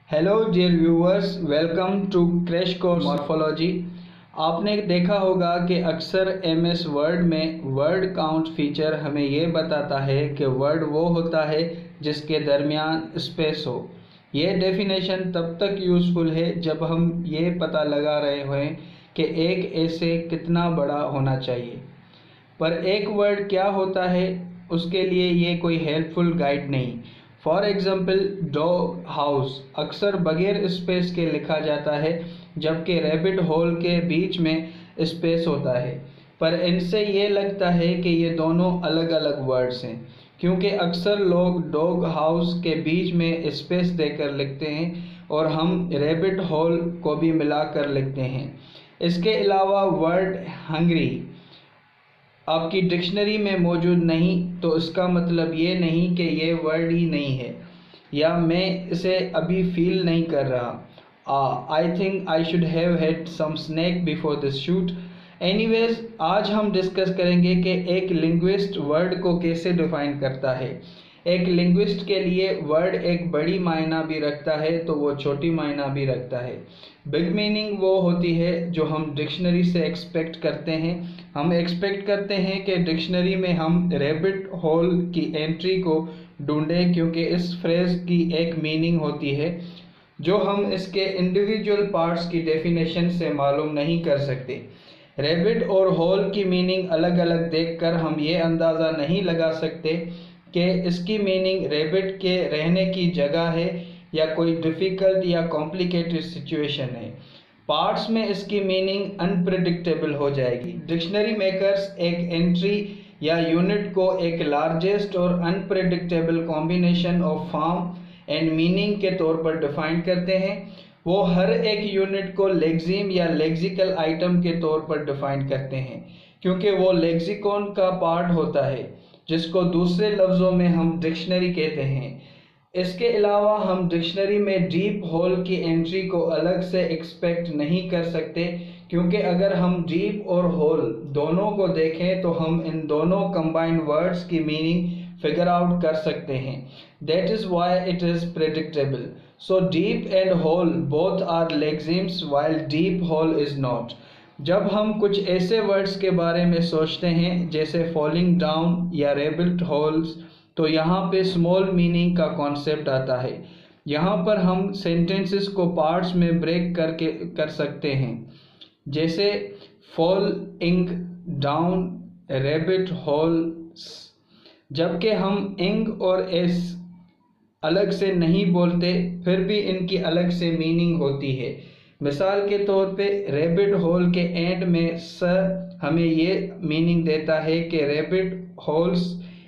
Hello dear viewers, welcome to crash course morphology. आपने देखा होगा कि अक्सर एमएस वर्ड में वर्ड काउंट फीचर हमें ये बताता है कि वर्ड वो होता है जिसके दरमियान स्पेस हो। ये डेफिनेशन तब तक यूज़फुल है जब हम ये पता लगा रहे हों कि एक ऐसे कितना बड़ा होना चाहिए। पर एक वर्ड क्या होता है उसके लिए ये कोई हेल्पफुल गाइड नहीं। फॉर एग्ज़ाम्पल, डॉग हाउस अक्सर बगैर स्पेस के लिखा जाता है, जबकि रैबिट होल के बीच में स्पेस होता है। पर इनसे ये लगता है कि ये दोनों अलग अलग वर्ड्स हैं, क्योंकि अक्सर लोग डॉग हाउस के बीच में स्पेस देकर लिखते हैं और हम रैबिट होल को भी मिलाकर लिखते हैं। इसके अलावा वर्ड हंग्री आपकी डिक्शनरी में मौजूद नहीं तो इसका मतलब ये नहीं कि ये वर्ड ही नहीं है या मैं इसे अभी फील नहीं कर रहा। I think I should have had some snack before this shoot. Anyways, आज हम डिस्कस करेंगे कि एक लिंग्विस्ट वर्ड को कैसे डिफाइन करता है। एक लिंग्विस्ट के लिए वर्ड एक बड़ी मायना भी रखता है तो वो छोटी मायना भी रखता है। बिग मीनिंग वो होती है जो हम डिक्शनरी से एक्सपेक्ट करते हैं। हम एक्सपेक्ट करते हैं कि डिक्शनरी में हम रैबिट होल की एंट्री को ढूंढें, क्योंकि इस फ्रेज की एक मीनिंग होती है जो हम इसके इंडिविजुअल पार्ट्स की डेफिनेशन से मालूम नहीं कर सकते। रैबिट और होल की मीनिंग अलग अलग देखकर हम ये अंदाज़ा नहीं लगा सकते कि इसकी मीनिंग रैबिट के रहने की जगह है या कोई डिफ़िकल्ट या कॉम्प्लिकेटेड सिचुएशन है। पार्ट्स में इसकी मीनिंग अनप्रेडिक्टेबल हो जाएगी। डिक्शनरी मेकर्स एक एंट्री या यूनिट को एक लार्जेस्ट और unpredictable combination of form and meaning के तौर पर डिफाइन करते हैं। वो हर एक यूनिट को लेक्सिम या लेक्सिकल आइटम के तौर पर डिफाइन करते हैं, क्योंकि वो लेक्सिकॉन का पार्ट होता है, जिसको दूसरे लफ्ज़ों में हम डिक्शनरी कहते हैं। इसके अलावा हम डिक्शनरी में डीप होल की एंट्री को अलग से एक्सपेक्ट नहीं कर सकते, क्योंकि अगर हम डीप और होल दोनों को देखें तो हम इन दोनों कंबाइंड वर्ड्स की मीनिंग फिगर आउट कर सकते हैं। That is why it is predictable. So deep and hole both are lexemes while deep hole is not. जब हम कुछ ऐसे वर्ड्स के बारे में सोचते हैं जैसे फॉलिंग डाउन या रैबिट होल्स, तो यहाँ पे स्मॉल मीनिंग का कॉन्सेप्ट आता है। यहाँ पर हम सेंटेंसेस को पार्ट्स में ब्रेक करके कर सकते हैं, जैसे फॉलिंग डाउन रैबिट होल्स। जबकि हम इंग और एस अलग से नहीं बोलते, फिर भी इनकी अलग से मीनिंग होती है। मिसाल के तौर पे रैबिट होल के एंड में स हमें ये मीनिंग देता है कि रैबिट होल्स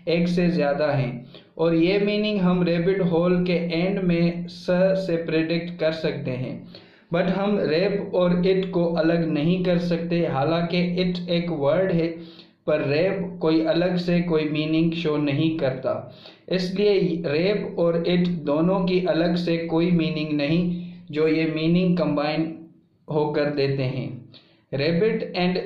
एक से ज़्यादा हैं, और ये मीनिंग हम रैबिट होल के एंड में स से प्रेडिक्ट कर सकते हैं। बट हम रैब और इट को अलग नहीं कर सकते। हालांकि इट एक वर्ड है, पर रैब कोई अलग से कोई मीनिंग शो नहीं करता। इसलिए रैब और इट दोनों की अलग से कोई मीनिंग नहीं, जो ये मीनिंग कंबाइन होकर देते हैं। Rabbit and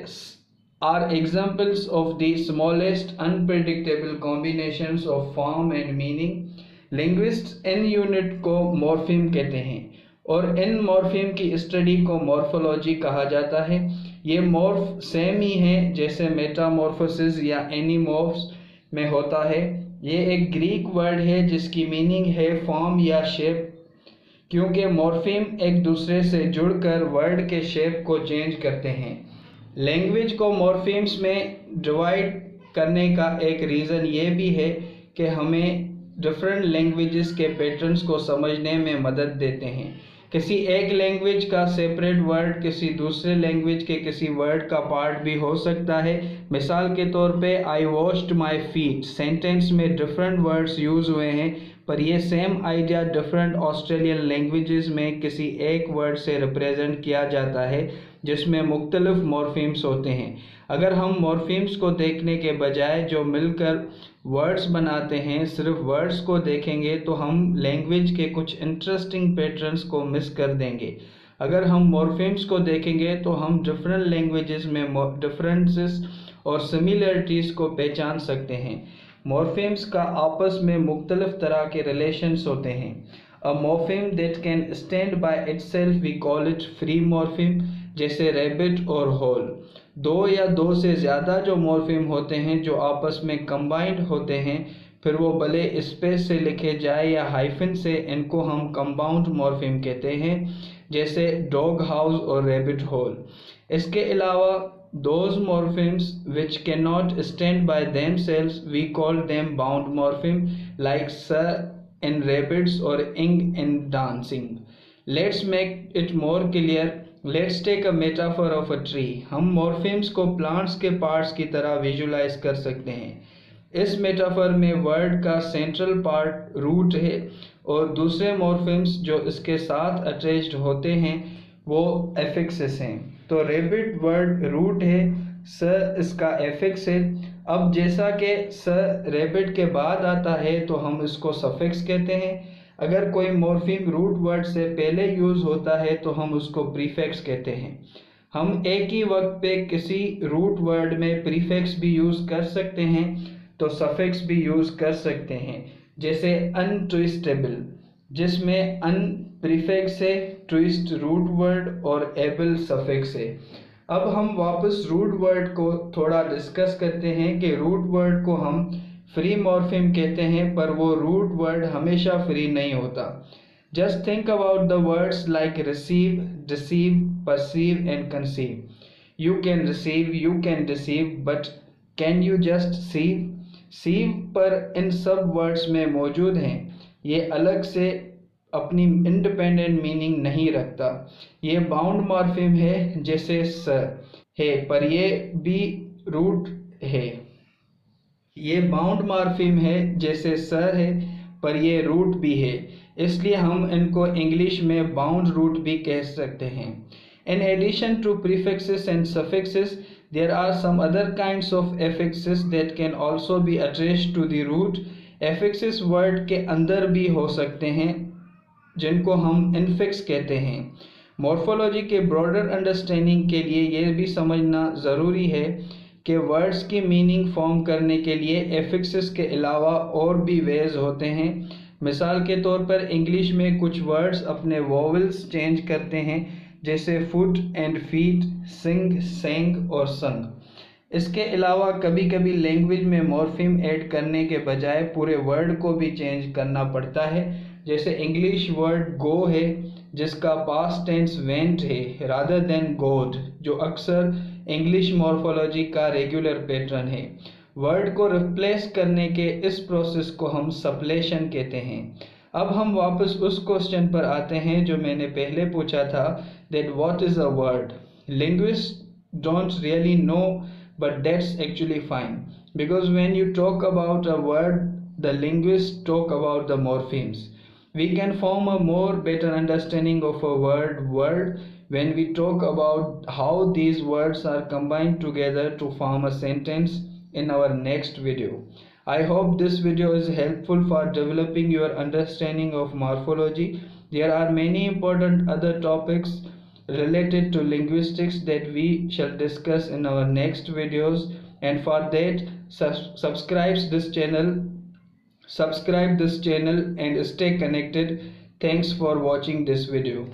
are examples of the smallest unpredictable combinations of form and meaning. Linguists in unit को मॉर्फिम कहते हैं और इन मॉर्फिम की स्टडी को मॉर्फोलॉजी कहा जाता है। ये मॉर्फ सेम ही हैं जैसे मेटामॉर्फोसिस या एनीमॉर्फ्स में होता है। ये एक ग्रीक वर्ड है जिसकी मीनिंग है फॉर्म या शेप, क्योंकि मॉर्फिम एक दूसरे से जुड़कर वर्ड के शेप को चेंज करते हैं। लैंग्वेज को मॉर्फीम्स में डिवाइड करने का एक रीज़न ये भी है कि हमें डिफरेंट लैंग्वेजेस के पैटर्न्स को समझने में मदद देते हैं। किसी एक लैंग्वेज का सेपरेट वर्ड किसी दूसरे लैंग्वेज के किसी वर्ड का पार्ट भी हो सकता है। मिसाल के तौर पे आई वॉश्ड माई फीट सेंटेंस में डिफरेंट वर्ड्स यूज़ हुए हैं, पर यह same idea different Australian languages में किसी एक वर्ड से रिप्रेजेंट किया जाता है, जिसमें मुख्तलिफ मॉर्फीम्स होते हैं। अगर हम मॉर्फीम्स को देखने के बजाय जो मिलकर वर्ड्स बनाते हैं सिर्फ वर्ड्स को देखेंगे तो हम लैंग्वेज के कुछ इंटरेस्टिंग पैटर्न्स को मिस कर देंगे। अगर हम मॉर्फीम्स को देखेंगे तो हम डिफरेंट लैंग्वेजेस में डिफरेंसेस और सिमिलरिटीज़ को पहचान सकते हैं। मॉर्फीम्स का आपस में मुख्तलिफ तरह के रिलेशंस होते हैं। A morpheme that can stand by itself we call it free morpheme, जैसे rabbit और whole। दो या दो से ज़्यादा जो मॉर्फीम होते हैं जो आपस में कंबाइंड होते हैं, फिर वो भले स्पेस से लिखे जाए या हाइफन से, इनको हम कंपाउंड मॉर्फीम कहते हैं, जैसे डॉग हाउस और रैबिट होल। इसके अलावा those morphemes which cannot stand by themselves we call them bound morpheme, like sir in rabbits or ing in dancing। Let's make it more clear। Let's take a metaphor of a tree। हम morphemes को plants के parts की तरह visualise कर सकते हैं। इस metaphor में वर्ड का सेंट्रल पार्ट रूट है और दूसरे मॉर्फेम्स जो इसके साथ अटैच्ड होते हैं वो एफिक्सेस हैं। तो रेबिट वर्ड रूट है, स इसका एफिक्स है। अब जैसा कि स रेबिट के बाद आता है तो हम इसको सफिक्स कहते हैं। अगर कोई मॉर्फीम रूट वर्ड से पहले यूज़ होता है तो हम उसको प्रीफिक्स कहते हैं। हम एक ही वक्त पे किसी रूट वर्ड में प्रीफिक्स भी यूज़ कर सकते हैं तो सफिक्स भी यूज़ कर सकते हैं, जैसे अनट्विस्टेबल, जिसमें अन प्रीफिक्स है, ट्विस्ट रूट वर्ड और एबल सफिक्स है। अब हम वापस रूट वर्ड को थोड़ा डिस्कस करते हैं कि रूट वर्ड को हम फ्री मॉर्फीम कहते हैं, पर वो रूट वर्ड हमेशा फ्री नहीं होता। Just think about the words like receive, deceive, perceive and conceive. You can receive, you can deceive, but can you just sieve? Sieve पर इन सब वर्ड्स में मौजूद हैं, ये अलग से अपनी इंडिपेंडेंट मीनिंग नहीं रखता। ये बाउंड मॉर्फीम है, जैसे स है पर ये भी रूट है। ये बाउंड मॉर्फीम है जैसे स है पर ये रूट भी है, इसलिए हम इनको इंग्लिश में बाउंड रूट भी कह सकते हैं। In addition to prefixes and suffixes, there are some other kinds of affixes that can also be attached to the root। affixes word के अंदर भी हो सकते हैं, जिनको हम इनफिक्स कहते हैं। मॉर्फोलॉजी के ब्रॉडर अंडरस्टैंडिंग के लिए ये भी समझना ज़रूरी है कि वर्ड्स की मीनिंग फॉर्म करने के लिए एफिक्सेस के अलावा और भी वेज होते हैं। मिसाल के तौर पर इंग्लिश में कुछ वर्ड्स अपने वोवेल्स चेंज करते हैं, जैसे फुट एंड फीट, सिंग, सेंग और संग। इसके अलावा कभी कभी लैंग्वेज में मॉर्फीम ऐड करने के बजाय पूरे वर्ड को भी चेंज करना पड़ता है, जैसे इंग्लिश वर्ड गो है जिसका पास्ट टेंस वेंट है रादर देन गोड, जो अक्सर इंग्लिश मॉर्फोलॉजी का रेगुलर पैटर्न है। वर्ड को रिप्लेस करने के इस प्रोसेस को हम सप्लेशन कहते हैं। अब हम वापस उस क्वेश्चन पर आते हैं जो मैंने पहले पूछा था, that what is a word? Linguists don't really know, but that's actually fine, because when you talk about a word, the linguists talk about the morphemes। We can form a more better understanding of a word when we talk about how these words are combined together to form a sentence in our next video। I hope this video is helpful for developing your understanding of morphology। There are many important other topics related to linguistics that we shall discuss in our next videos, and for that subscribe this channel and stay connected। Thanks for watching this video।